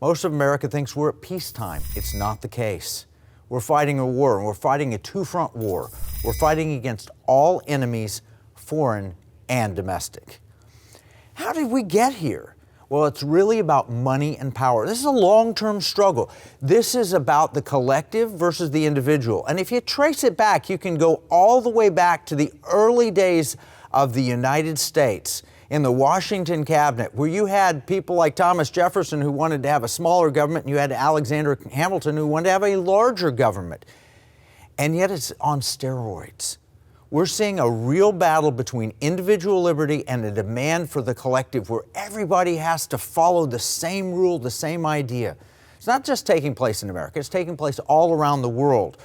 Most of America thinks we're at peacetime. It's not the case. We're fighting a war, and we're fighting a two-front war. We're fighting against all enemies, foreign and domestic. How did we get here? Well, it's really about money and power. This is a long-term struggle. This is about the collective versus the individual. And if you trace it back, you can go all the way back to the early days of the United States in the Washington cabinet, where you had people like Thomas Jefferson who wanted to have a smaller government, and you had Alexander Hamilton who wanted to have a larger government. And yet it's on steroids. We're seeing a real battle between individual liberty and a demand for the collective, where everybody has to follow the same rule, the same idea. It's not just taking place in America, it's taking place all around the world.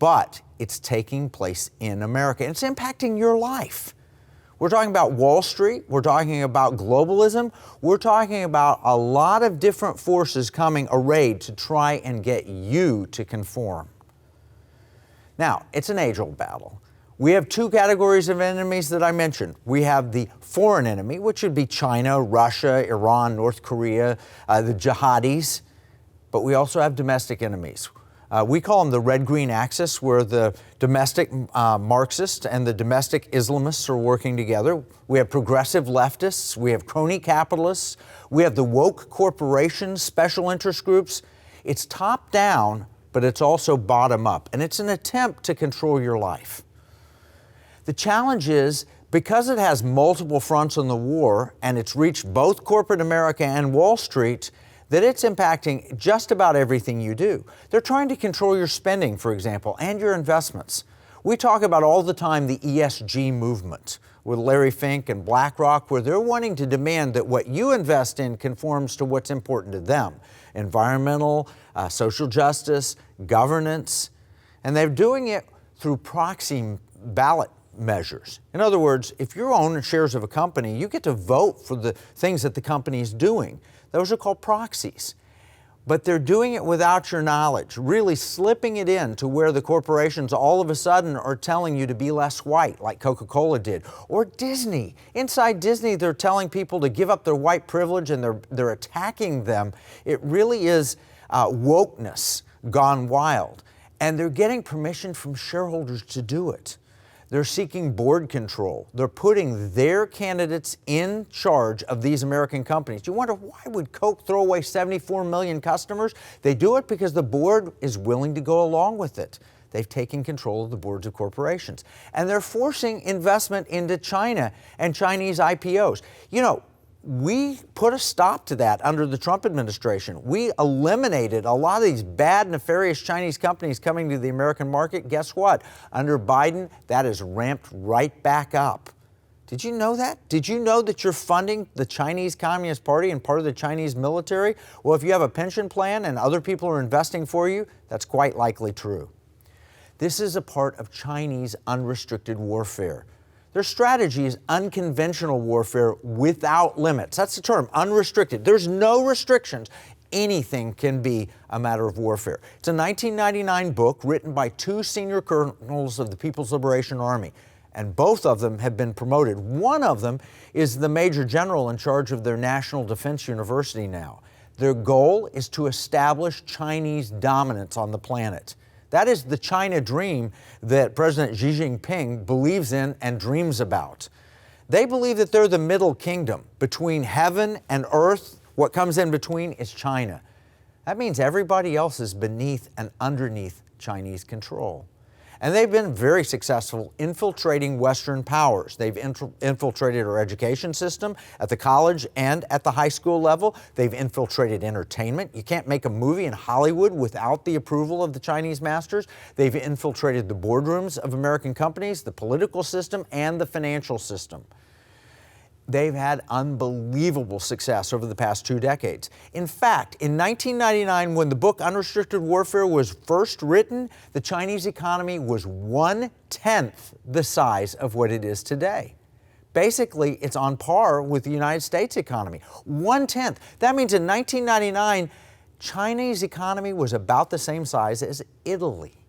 But it's taking place in America, and it's impacting your life. We're talking about Wall Street, we're talking about globalism, we're talking about a lot of different forces coming arrayed to try and get you to conform. Now, it's an age-old battle. We have two categories of enemies that I mentioned. We have the foreign enemy, which would be China, Russia, Iran, North Korea, the jihadis, but we also have domestic enemies. We call them the red-green axis, where the domestic Marxists and the domestic Islamists are working together. We have progressive leftists, we have crony capitalists, we have the woke corporations, special interest groups. It's top-down, but it's also bottom-up, and it's an attempt to control your life. The challenge is, because it has multiple fronts on the war, and it's reached both corporate America and Wall Street, that it's impacting just about everything you do. They're trying to control your spending, for example, and your investments. We talk about all the time the ESG movement with Larry Fink and BlackRock, where they're wanting to demand that what you invest in conforms to what's important to them. Environmental, social justice, governance, and they're doing it through proxy ballot measures. In other words, if you own shares of a company, you get to vote for the things that the company is doing. Those are called proxies. But they're doing it without your knowledge, really slipping it in to where the corporations all of a sudden are telling you to be less white, like Coca-Cola did, or Disney. Inside Disney, they're telling people to give up their white privilege, and they're attacking them. It really is wokeness gone wild. And they're getting permission from shareholders to do it. They're seeking board control. They're putting their candidates in charge of these American companies. You wonder, why would Coke throw away 74 million customers? They do it because the board is willing to go along with it. They've taken control of the boards of corporations. And they're forcing investment into China and Chinese IPOs. You know, we put a stop to that under the Trump administration. We eliminated a lot of these bad, nefarious Chinese companies coming to the American market. Guess what? Under Biden, that is ramped right back up. Did you know that? Did you know that you're funding the Chinese Communist Party and part of the Chinese military? Well, if you have a pension plan and other people are investing for you, that's quite likely true. This is a part of Chinese unrestricted warfare. Their strategy is unconventional warfare without limits. That's the term, unrestricted. There's no restrictions. Anything can be a matter of warfare. It's a 1999 book written by two senior colonels of the People's Liberation Army, and both of them have been promoted. One of them is the Major General in charge of their National Defense University now. Their goal is to establish Chinese dominance on the planet. That is the China dream that President Xi Jinping believes in and dreams about. They believe that they're the middle kingdom between heaven and earth. What comes in between is China. That means everybody else is beneath and underneath Chinese control. And they've been very successful infiltrating Western powers. They've infiltrated our education system at the college and at the high school level. They've infiltrated entertainment. You can't make a movie in Hollywood without the approval of the Chinese masters. They've infiltrated the boardrooms of American companies, the political system, and the financial system. They've had unbelievable success over the past 2 decades. In fact, in 1999, when the book Unrestricted Warfare was first written, the Chinese economy was 1/10 the size of what it is today. Basically, it's on par with the United States economy. 1/10. That means in 1999, Chinese economy was about the same size as Italy.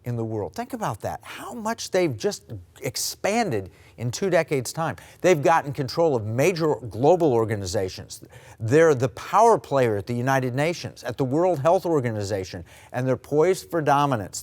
in the world. Think about that, how much they've just expanded in 2 decades' time. They've gotten control of major global organizations. They're the power player at the United Nations, at the World Health Organization, and they're poised for dominance.